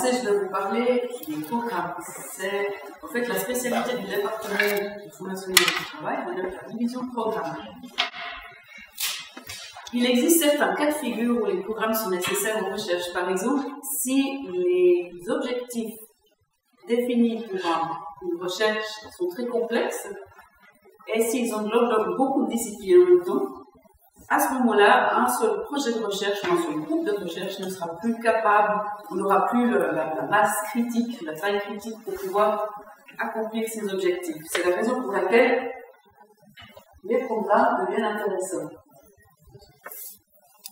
commencer, je vais vous parler des programmes. C'est en fait la spécialité du département du Fonds national du travail, la division programme. Il existe certains cas de figure où les programmes sont nécessaires en recherche. Par exemple, si les objectifs définis pour une recherche sont très complexes et s'ils englobent beaucoup de disciplines en même temps, à ce moment-là, un seul projet de recherche, un seul groupe de recherche ne sera plus capable, on n'aura plus la masse critique, la taille critique pour pouvoir accomplir ces objectifs. C'est la raison pour laquelle les programmes deviennent intéressants.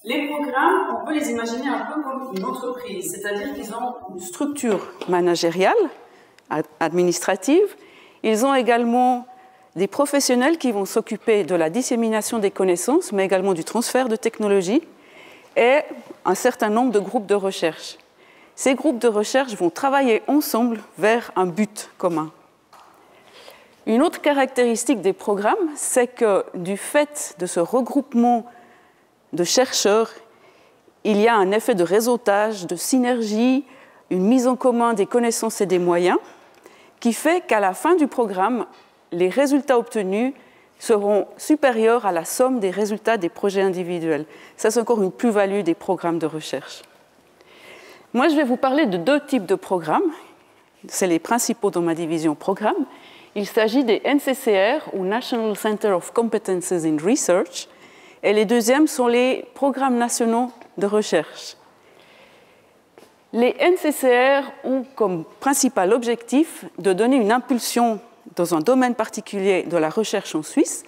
Les programmes, on peut les imaginer un peu comme une entreprise, c'est-à-dire qu'ils ont une structure managériale, administrative. Ils ont également des professionnels qui vont s'occuper de la dissémination des connaissances, mais également du transfert de technologies, et un certain nombre de groupes de recherche. Ces groupes de recherche vont travailler ensemble vers un but commun. Une autre caractéristique des programmes, c'est que du fait de ce regroupement de chercheurs, il y a un effet de réseautage, de synergie, une mise en commun des connaissances et des moyens, qui fait qu'à la fin du programme, les résultats obtenus seront supérieurs à la somme des résultats des projets individuels. Ça, c'est encore une plus-value des programmes de recherche. Moi, je vais vous parler de deux types de programmes. C'est les principaux dans ma division programme. Il s'agit des NCCR, ou National Center of Competences in Research, et les deuxièmes sont les programmes nationaux de recherche. Les NCCR ont comme principal objectif de donner une impulsion dans un domaine particulier de la recherche en Suisse.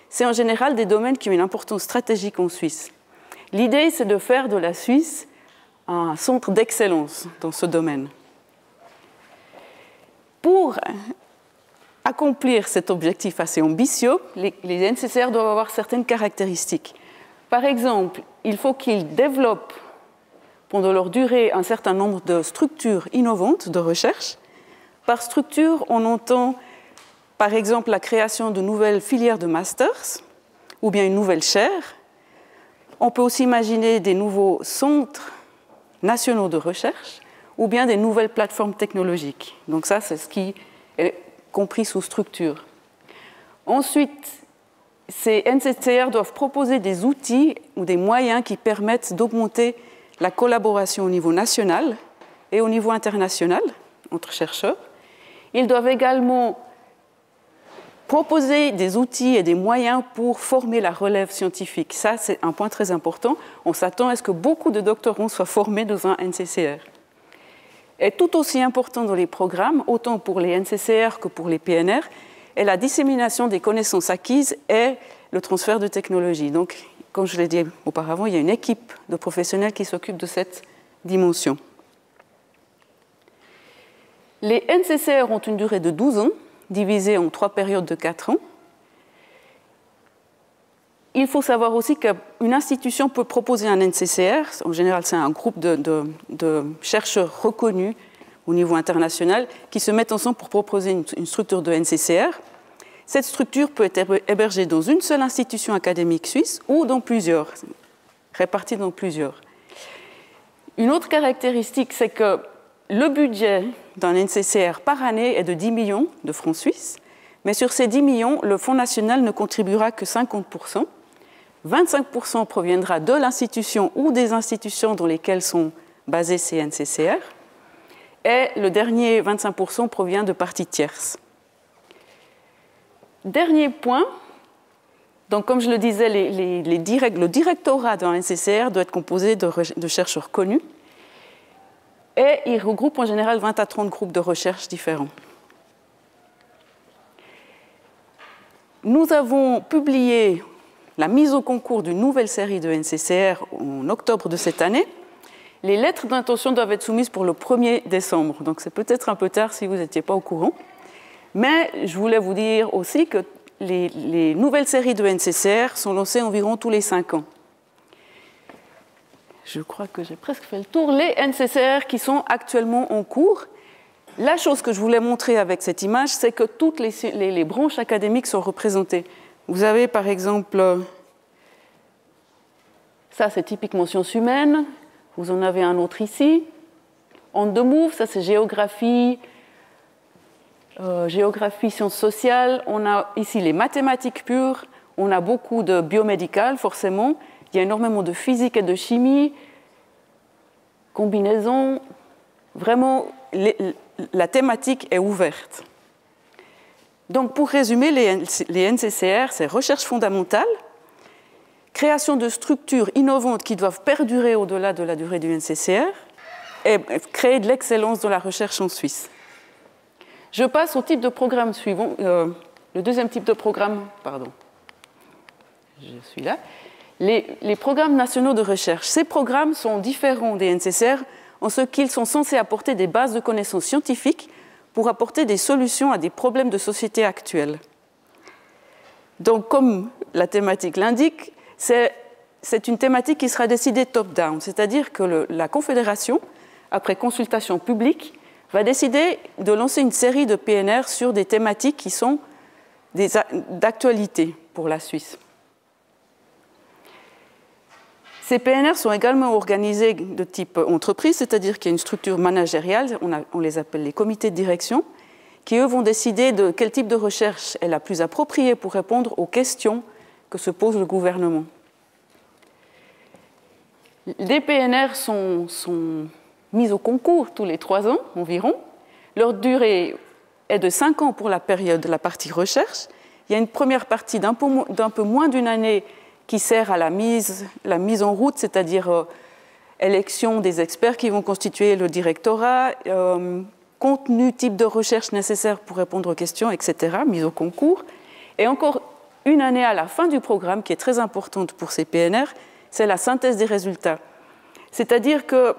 C'est en général des domaines qui ont une importance stratégique en Suisse. L'idée, c'est de faire de la Suisse un centre d'excellence dans ce domaine. Pour accomplir cet objectif assez ambitieux, les NCCR doivent avoir certaines caractéristiques. Par exemple, il faut qu'ils développent pendant leur durée un certain nombre de structures innovantes de recherche. Par structure, on entend par exemple la création de nouvelles filières de masters ou bien une nouvelle chaire. On peut aussi imaginer des nouveaux centres nationaux de recherche ou bien des nouvelles plateformes technologiques. Donc ça, c'est ce qui est compris sous structure. Ensuite, ces NCCR doivent proposer des outils ou des moyens qui permettent d'augmenter la collaboration au niveau national et au niveau international entre chercheurs. Ils doivent également proposer des outils et des moyens pour former la relève scientifique. Ça, c'est un point très important. On s'attend à ce que beaucoup de doctorants soient formés dans un NCCR. Et tout aussi important dans les programmes, autant pour les NCCR que pour les PNR, est la dissémination des connaissances acquises et le transfert de technologies. Donc, comme je l'ai dit auparavant, il y a une équipe de professionnels qui s'occupe de cette dimension. Les NCCR ont une durée de 12 ans, divisée en 3 périodes de 4 ans. Il faut savoir aussi qu'une institution peut proposer un NCCR. En général, c'est un groupe de chercheurs reconnus au niveau international qui se mettent ensemble pour proposer une structure de NCCR. Cette structure peut être hébergée dans une seule institution académique suisse ou dans plusieurs, répartie dans plusieurs. Une autre caractéristique, c'est que le budget d'un NCCR par année est de 10 millions de francs suisses, mais sur ces 10 millions, le Fonds national ne contribuera que 50%. 25% proviendra de l'institution ou des institutions dans lesquelles sont basés ces NCCR, et le dernier 25% provient de parties tierces. Dernier point, donc comme je le disais, le directorat d'un NCCR doit être composé de chercheurs connus, et il regroupe en général 20 à 30 groupes de recherche différents. Nous avons publié la mise au concours d'une nouvelle série de NCCR en octobre de cette année. Les lettres d'intention doivent être soumises pour le 1er décembre, donc c'est peut-être un peu tard si vous n'étiez pas au courant. Mais je voulais vous dire aussi que les nouvelles séries de NCCR sont lancées environ tous les 5 ans. Je crois que j'ai presque fait le tour. Les NCCR qui sont actuellement en cours. La chose que je voulais montrer avec cette image, c'est que toutes les branches académiques sont représentées. Vous avez par exemple, ça c'est typiquement sciences humaines, vous en avez un autre ici. On the move, ça c'est géographie, géographie, sciences sociales. On a ici les mathématiques pures. On a beaucoup de biomédical, forcément. Il y a énormément de physique et de chimie. Combinaison. Vraiment, la thématique est ouverte. Donc, pour résumer, les NCCR, c'est recherche fondamentale, création de structures innovantes qui doivent perdurer au-delà de la durée du NCCR et créer de l'excellence dans la recherche en Suisse. Je passe au type de programme suivant, le deuxième type de programme, pardon, je suis là, les programmes nationaux de recherche. Ces programmes sont différents des NCCR en ce qu'ils sont censés apporter des bases de connaissances scientifiques pour apporter des solutions à des problèmes de société actuels. Donc, comme la thématique l'indique, c'est une thématique qui sera décidée top-down, c'est-à-dire que la Confédération, après consultation publique, va décider de lancer une série de PNR sur des thématiques qui sont d'actualité pour la Suisse. Ces PNR sont également organisés de type entreprise, c'est-à-dire qu'il y a une structure managériale, on les appelle les comités de direction, qui eux vont décider de quel type de recherche est la plus appropriée pour répondre aux questions que se pose le gouvernement. Les PNR sont mis au concours tous les 3 ans environ. Leur durée est de 5 ans pour la période de la partie recherche. Il y a une première partie d'un peu moins d'une année qui sert à la mise en route, c'est-à-dire élection des experts qui vont constituer le directorat, contenu, type de recherche nécessaire pour répondre aux questions, etc., mise au concours. Et encore une année à la fin du programme, qui est très importante pour ces PNR, c'est la synthèse des résultats. C'est-à-dire que,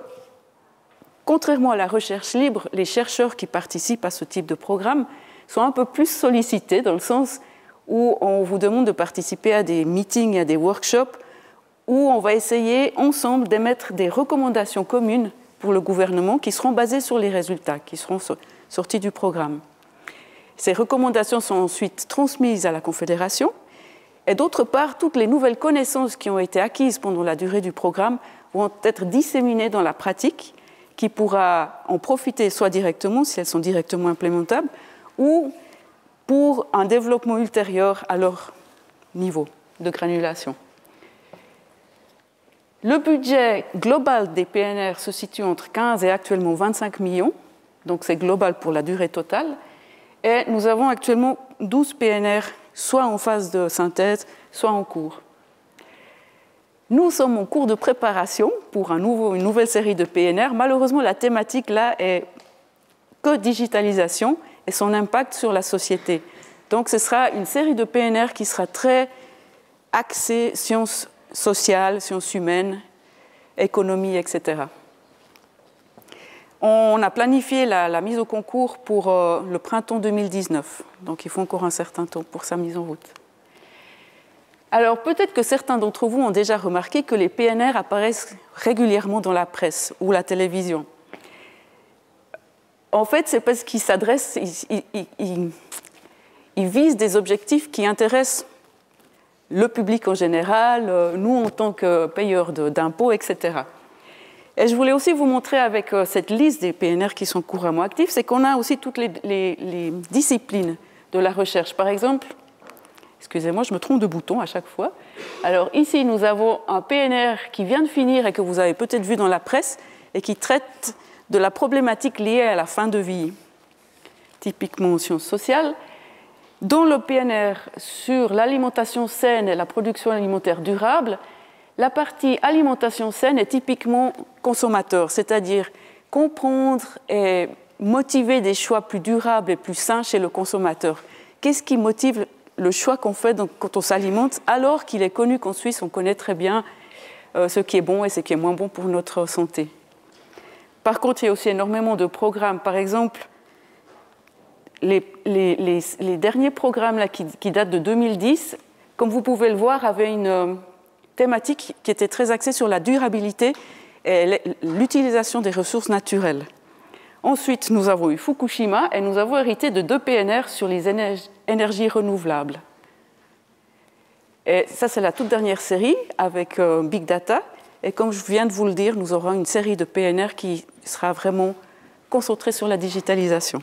contrairement à la recherche libre, les chercheurs qui participent à ce type de programme sont un peu plus sollicités, dans le sens où on vous demande de participer à des meetings, à des workshops, où on va essayer ensemble d'émettre des recommandations communes pour le gouvernement qui seront basées sur les résultats, qui seront sortis du programme. Ces recommandations sont ensuite transmises à la Confédération, et d'autre part, toutes les nouvelles connaissances qui ont été acquises pendant la durée du programme vont être disséminées dans la pratique, qui pourra en profiter soit directement, si elles sont directement implémentables, ou pour un développement ultérieur à leur niveau de granulation. Le budget global des PNR se situe entre 15 et actuellement 25 millions, donc c'est global pour la durée totale, et nous avons actuellement 12 PNR, soit en phase de synthèse, soit en cours. Nous sommes en cours de préparation pour une nouvelle série de PNR. Malheureusement, la thématique là est que digitalisation et son impact sur la société. Donc ce sera une série de PNR qui sera très axée sciences sociales, sciences humaines, économie, etc. On a planifié la mise au concours pour le printemps 2019, donc il faut encore un certain temps pour sa mise en route. Alors peut-être que certains d'entre vous ont déjà remarqué que les PNR apparaissent régulièrement dans la presse ou la télévision. En fait, c'est parce qu'ils s'adressent, ils visent des objectifs qui intéressent le public en général, nous en tant que payeurs d'impôts, etc. Et je voulais aussi vous montrer avec cette liste des PNR qui sont couramment actifs, c'est qu'on a aussi toutes les disciplines de la recherche. Par exemple, excusez-moi, je me trompe de bouton à chaque fois. Alors ici, nous avons un PNR qui vient de finir et que vous avez peut-être vu dans la presse et qui traite de la problématique liée à la fin de vie, typiquement en sciences sociales. Dans le PNR sur l'alimentation saine et la production alimentaire durable, la partie alimentation saine est typiquement consommateur, c'est-à-dire comprendre et motiver des choix plus durables et plus sains chez le consommateur. Qu'est-ce qui motive le choix qu'on fait quand on s'alimente, alors qu'il est connu qu'en Suisse, on connaît très bien ce qui est bon et ce qui est moins bon pour notre santé. Par contre, il y a aussi énormément de programmes. Par exemple, les derniers programmes là, qui datent de 2010, comme vous pouvez le voir, avaient une thématique qui était très axée sur la durabilité et l'utilisation des ressources naturelles. Ensuite, nous avons eu Fukushima et nous avons hérité de 2 PNR sur les énergies renouvelables. Et ça, c'est la toute dernière série avec Big Data. Et comme je viens de vous le dire, nous aurons une série de PNR qui sera vraiment concentrés sur la digitalisation.